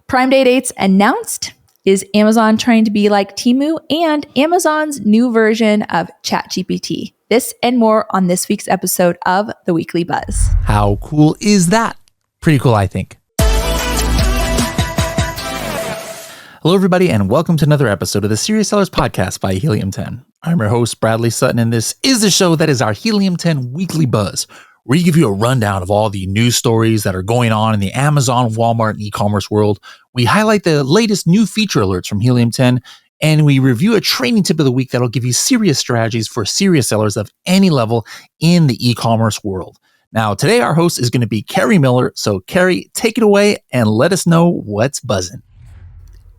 Prime Day dates announced. Is Amazon trying to be like Temu and Amazon's new version of ChatGPT? This and more on this week's episode of The Weekly Buzz. How cool is that? Pretty cool, I think. Hello, everybody, and welcome to another episode of the Serious Sellers Podcast by Helium 10. I'm your host, Bradley Sutton, and this is the show that is our Helium 10 Weekly Buzz, where we give you a rundown of all the news stories that are going on in the Amazon, Walmart, and e-commerce world. We highlight the latest new feature alerts from Helium 10, and we review a training tip of the week that'll give you serious strategies for serious sellers of any level in the e-commerce world. Now, today our host is going to be Carrie Miller. So, Carrie, take it away and let us know what's buzzing.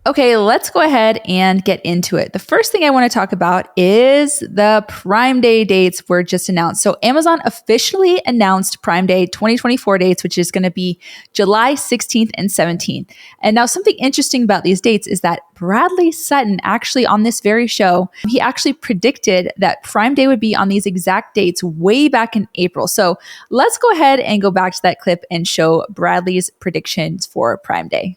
Okay, let's go ahead and get into it. The first thing I want to talk about is the Prime Day dates were just announced. So Amazon officially announced Prime Day 2024 dates, which is going to be July 16th and 17th. And now something interesting about these dates is that Bradley Sutton actually on this very show, he actually predicted that Prime Day would be on these exact dates way back in April. So let's go ahead and go back to that clip and show Bradley's predictions for Prime Day.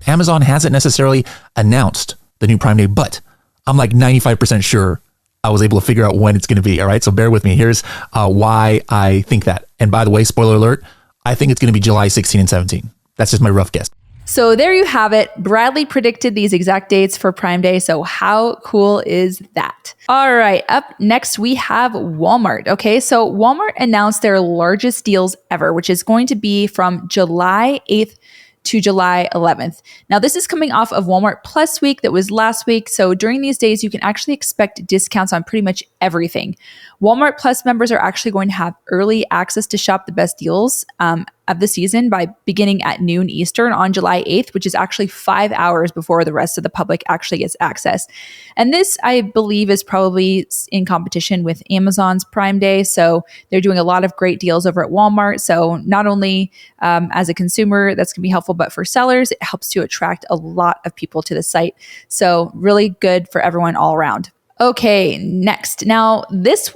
Amazon hasn't necessarily announced the new Prime Day, but I'm like 95% sure I was able to figure out when it's going to be. All right, so bear with me. Here's why I think that. And by the way, spoiler alert, I think it's going to be July 16 and 17. That's just my rough guess. So there you have it. Bradley predicted these exact dates for Prime Day. So how cool is that? All right, up next we have Walmart. Okay, so Walmart announced their largest deals ever, which is going to be from July 8th to July 11th. Now, this is coming off of Walmart Plus Week that was last week. So during these days, you can actually expect discounts on pretty much everything. Walmart Plus members are actually going to have early access to shop the best deals of the season by beginning at noon Eastern on July 8th, which is actually 5 hours before the rest of the public actually gets access. And this, I believe, is probably in competition with Amazon's Prime Day. So they're doing a lot of great deals over at Walmart. So not only as a consumer, that's going to be helpful, but for sellers, it helps to attract a lot of people to the site. So really good for everyone all around. Okay, next. Now, this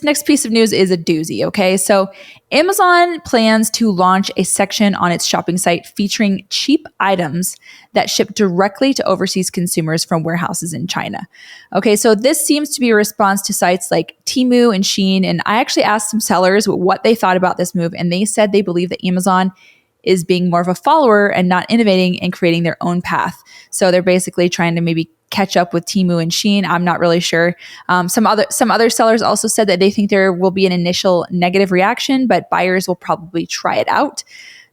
next piece of news is a doozy, okay? So Amazon plans to launch a section on its shopping site featuring cheap items that ship directly to overseas consumers from warehouses in China. Okay, so this seems to be a response to sites like Temu and Shein, and I actually asked some sellers what they thought about this move, and they said they believe that Amazon is being more of a follower and not innovating and creating their own path. So they're basically trying to maybe catch up with Temu and Shein. I'm not really sure. Some other sellers also said that they think there will be an initial negative reaction, but buyers will probably try it out.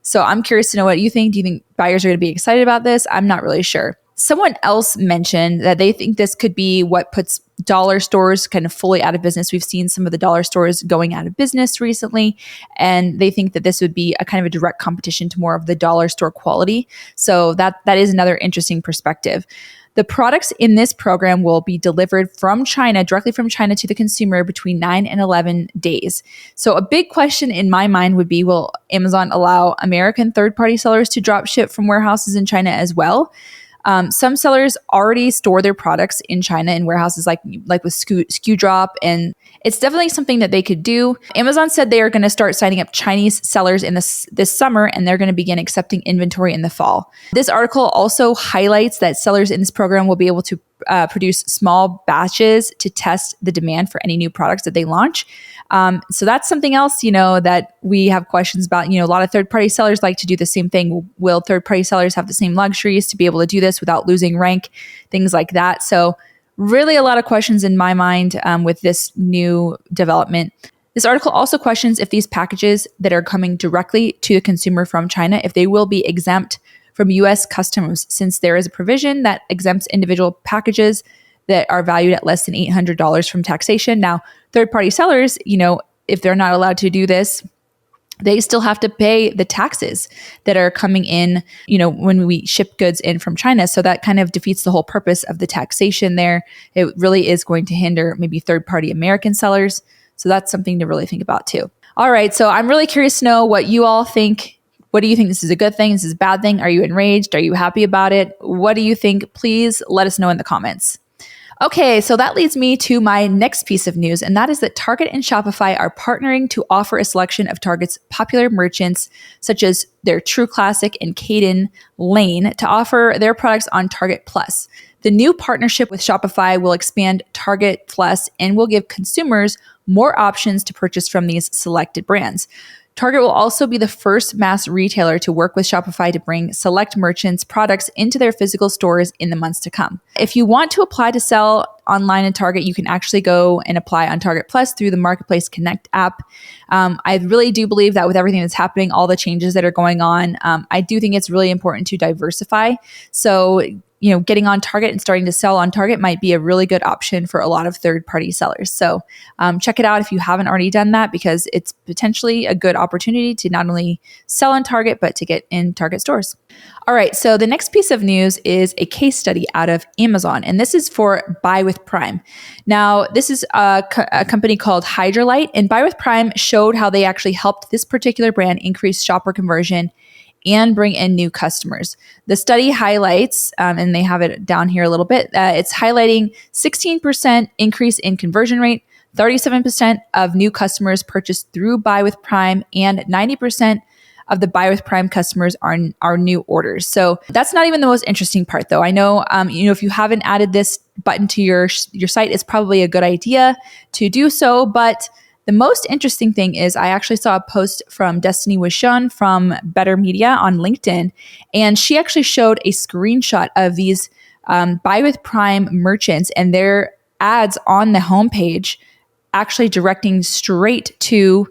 So I'm curious to know what you think. Do you think buyers are going to be excited about this? I'm not really sure. Someone else mentioned that they think this could be what puts dollar stores kind of fully out of business. We've seen some of the dollar stores going out of business recently, and they think that this would be a kind of a direct competition to more of the dollar store quality. So that is another interesting perspective. The products in this program will be delivered from China, directly from China to the consumer between 9 and 11 days. So a big question in my mind would be, will Amazon allow American third-party sellers to drop ship from warehouses in China as well? Some sellers already store their products in China in warehouses like with SKU Drop, and it's definitely something that they could do. Amazon said they are going to start signing up Chinese sellers in this summer, and they're going to begin accepting inventory in the fall. This article also highlights that sellers in this program will be able to produce small batches to test the demand for any new products that they launch. So that's something else, that we have questions about. A lot of third-party sellers like to do the same thing. Will third-party sellers have the same luxuries to be able to do this without losing rank? Things like that. So really a lot of questions in my mind with this new development. This article also questions if these packages that are coming directly to the consumer from China, if they will be exempt from U.S. customs, since there is a provision that exempts individual packages that are valued at less than $800 from taxation. Now, third-party sellers, if they're not allowed to do this, they still have to pay the taxes that are coming in, when we ship goods in from China. So that kind of defeats the whole purpose of the taxation there. It really is going to hinder maybe third-party American sellers. So that's something to really think about too. All right, so I'm really curious to know what you all think. What do you think? This is a good thing? This is a bad thing? Are you enraged? Are you happy about it? What do you think? Please let us know in the comments. Okay, so that leads me to my next piece of news, and that is that Target and Shopify are partnering to offer a selection of Target's popular merchants, such as their True Classic and Caden Lane, to offer their products on Target Plus. The new partnership with Shopify will expand Target Plus and will give consumers more options to purchase from these selected brands. Target will also be the first mass retailer to work with Shopify to bring select merchants' products into their physical stores in the months to come. If you want to apply to sell online at Target, you can actually go and apply on Target Plus through the Marketplace Connect app. I really do believe that with everything that's happening, all the changes that are going on, I do think it's really important to diversify. So, getting on Target and starting to sell on Target might be a really good option for a lot of third-party sellers. So check it out if you haven't already done that, because it's potentially a good opportunity to not only sell on Target, but to get in Target stores. All right, so the next piece of news is a case study out of Amazon, and this is for Buy with Prime. Now, this is a company called Hydralite, and Buy with Prime showed how they actually helped this particular brand increase shopper conversion and bring in new customers. The study highlights, and they have it down here a little bit, it's highlighting 16% increase in conversion rate, 37% of new customers purchased through Buy with Prime, and 90% of the Buy with Prime customers are new orders. So that's not even the most interesting part, though. I know, if you haven't added this button to your site, it's probably a good idea to do so, but the most interesting thing is I actually saw a post from Destiny Wishun from Better Media on LinkedIn, and she actually showed a screenshot of these Buy with Prime merchants and their ads on the homepage actually directing straight to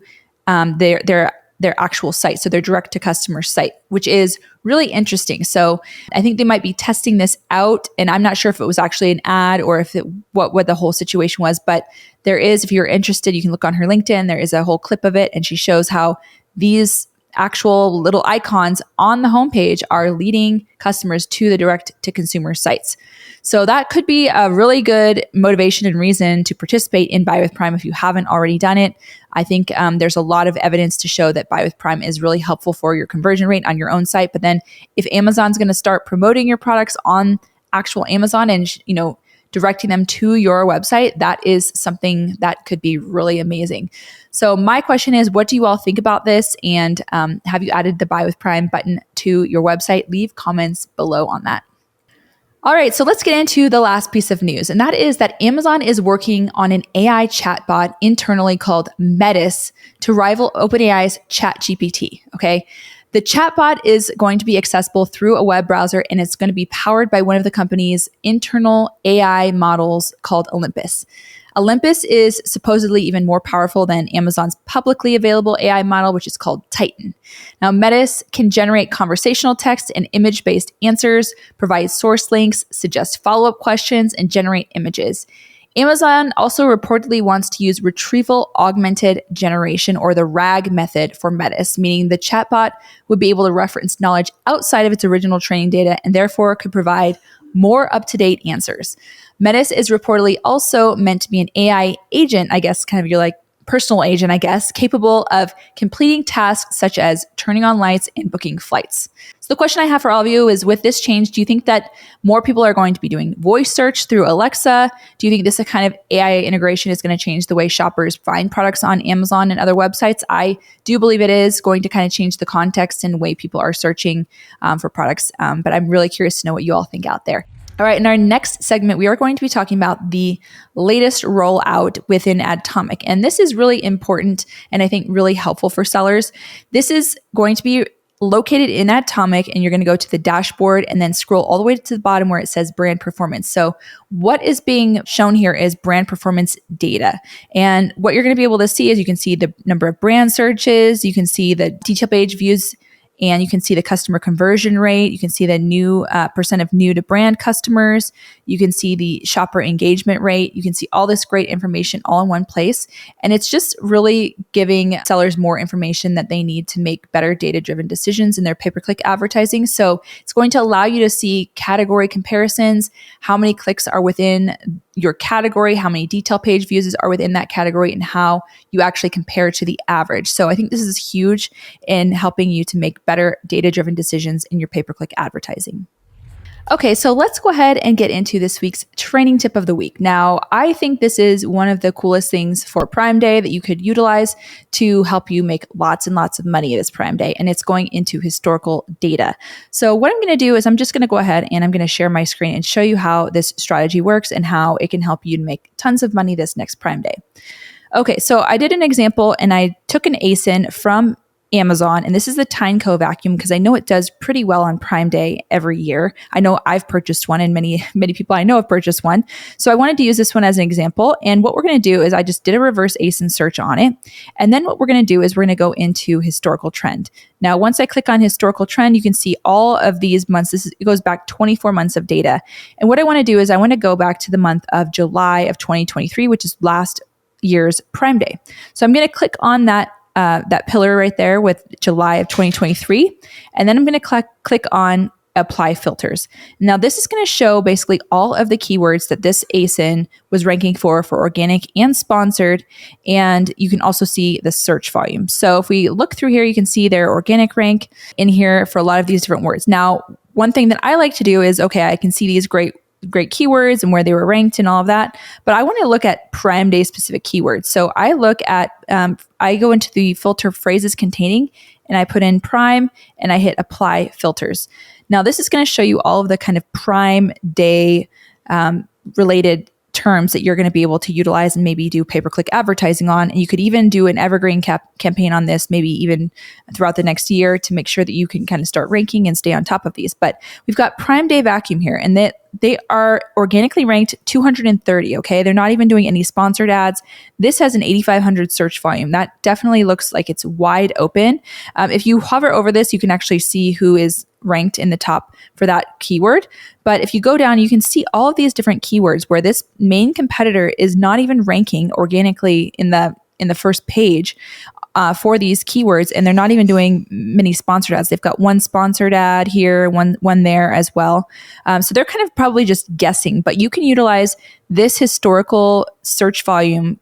their actual site. So their direct to customer site, which is really interesting. So I think they might be testing this out, and I'm not sure if it was actually an ad or if what the whole situation was, but there is, if you're interested, you can look on her LinkedIn. There is a whole clip of it, and she shows how these actual little icons on the homepage are leading customers to the direct to consumer sites. So that could be a really good motivation and reason to participate in Buy with Prime if you haven't already done it. I think there's a lot of evidence to show that Buy with Prime is really helpful for your conversion rate on your own site. But then if Amazon's going to start promoting your products on actual Amazon and, directing them to your website, that is something that could be really amazing. So my question is, what do you all think about this? And have you added the Buy with Prime button to your website? Leave comments below on that. All right, so let's get into the last piece of news, and that is that Amazon is working on an AI chatbot internally called Metis to rival OpenAI's ChatGPT, okay? The chatbot is going to be accessible through a web browser, and it's going to be powered by one of the company's internal AI models called Olympus. Olympus is supposedly even more powerful than Amazon's publicly available AI model, which is called Titan. Now, Metis can generate conversational text and image-based answers, provide source links, suggest follow-up questions, and generate images. Amazon also reportedly wants to use retrieval augmented generation, or the RAG method, for Metis, meaning the chatbot would be able to reference knowledge outside of its original training data and therefore could provide more up-to-date answers. Metis is reportedly also meant to be an AI agent, I guess, kind of your personal agent, I guess, capable of completing tasks such as turning on lights and booking flights. So the question I have for all of you is, with this change, do you think that more people are going to be doing voice search through Alexa? Do you think this kind of AI integration is going to change the way shoppers find products on Amazon and other websites? I do believe it is going to kind of change the context and the way people are searching for products. But I'm really curious to know what you all think out there. All right, in our next segment, we are going to be talking about the latest rollout within Adtomic. And this is really important and I think really helpful for sellers. This is going to be located in Adtomic, and you're going to go to the dashboard and then scroll all the way to the bottom where it says brand performance. So what is being shown here is brand performance data. And what you're going to be able to see is you can see the number of brand searches, you can see the detail page views, and you can see the customer conversion rate. You can see the new percent of new to brand customers. You can see the shopper engagement rate. You can see all this great information all in one place. And it's just really giving sellers more information that they need to make better data-driven decisions in their pay-per-click advertising. So it's going to allow you to see category comparisons, how many clicks are within your category, how many detail page views are within that category, and how you actually compare to the average. So I think this is huge in helping you to make better data-driven decisions in your pay-per-click advertising. Okay, so let's go ahead and get into this week's training tip of the week. Now, I think this is one of the coolest things for Prime Day that you could utilize to help you make lots and lots of money this Prime Day, and it's going into historical data. So what I'm going to do is I'm just going to go ahead and I'm going to share my screen and show you how this strategy works and how it can help you make tons of money this next Prime Day. Okay, so I did an example and I took an ASIN from Amazon, and this is the Tyneco vacuum because I know it does pretty well on Prime Day every year. I know I've purchased one, and many people I know have purchased one. So I wanted to use this one as an example. And what we're going to do is I just did a reverse ASIN search on it. And then what we're going to do is we're going to go into historical trend. Now, once I click on historical trend, you can see all of these months. It goes back 24 months of data. And what I want to do is I want to go back to the month of July of 2023, which is last year's Prime Day. So I'm going to click on that pillar right there with July of 2023. And then I'm going to click on apply filters. Now this is going to show basically all of the keywords that this ASIN was ranking for organic and sponsored. And you can also see the search volume. So if we look through here, you can see their organic rank in here for a lot of these different words. Now, one thing that I like to do is, okay, I can see these great keywords and where they were ranked and all of that. But I want to look at Prime Day specific keywords. So I look at, I go into the filter phrases containing and I put in Prime and I hit apply filters. Now this is going to show you all of the kind of Prime Day related terms that you're going to be able to utilize and maybe do pay-per-click advertising on. And you could even do an evergreen campaign on this, maybe even throughout the next year to make sure that you can kind of start ranking and stay on top of these. But we've got Prime Day vacuum here, and they are organically ranked 230, okay? They're not even doing any sponsored ads. This has an 8,500 search volume. That definitely looks like it's wide open. If you hover over this, you can actually see who is ranked in the top for that keyword. But if you go down, you can see all of these different keywords where this main competitor is not even ranking organically in the first page for these keywords, and they're not even doing many sponsored ads. They've got one sponsored ad here, one there as well. So they're kind of probably just guessing, but you can utilize this historical search volume,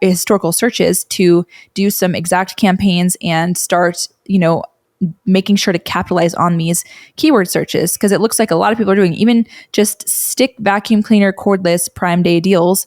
historical searches to do some exact campaigns and start, making sure to capitalize on these keyword searches, because it looks like a lot of people are doing even just stick vacuum cleaner cordless Prime Day deals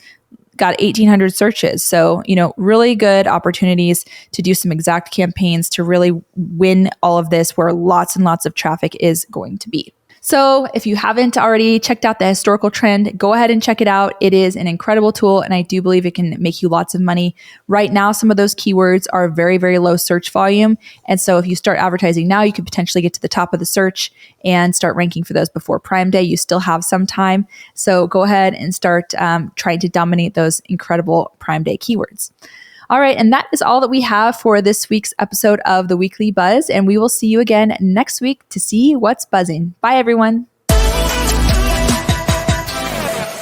got 1,800 searches. So, really good opportunities to do some exact campaigns to really win all of this where lots and lots of traffic is going to be. So if you haven't already checked out the historical trend, go ahead and check it out. It is an incredible tool, and I do believe it can make you lots of money. Right now, some of those keywords are very, very low search volume. And so if you start advertising now, you could potentially get to the top of the search and start ranking for those before Prime Day. You still have some time. So go ahead and start trying to dominate those incredible Prime Day keywords. All right, and that is all that we have for this week's episode of The Weekly Buzz, and we will see you again next week to see what's buzzing. Bye, everyone.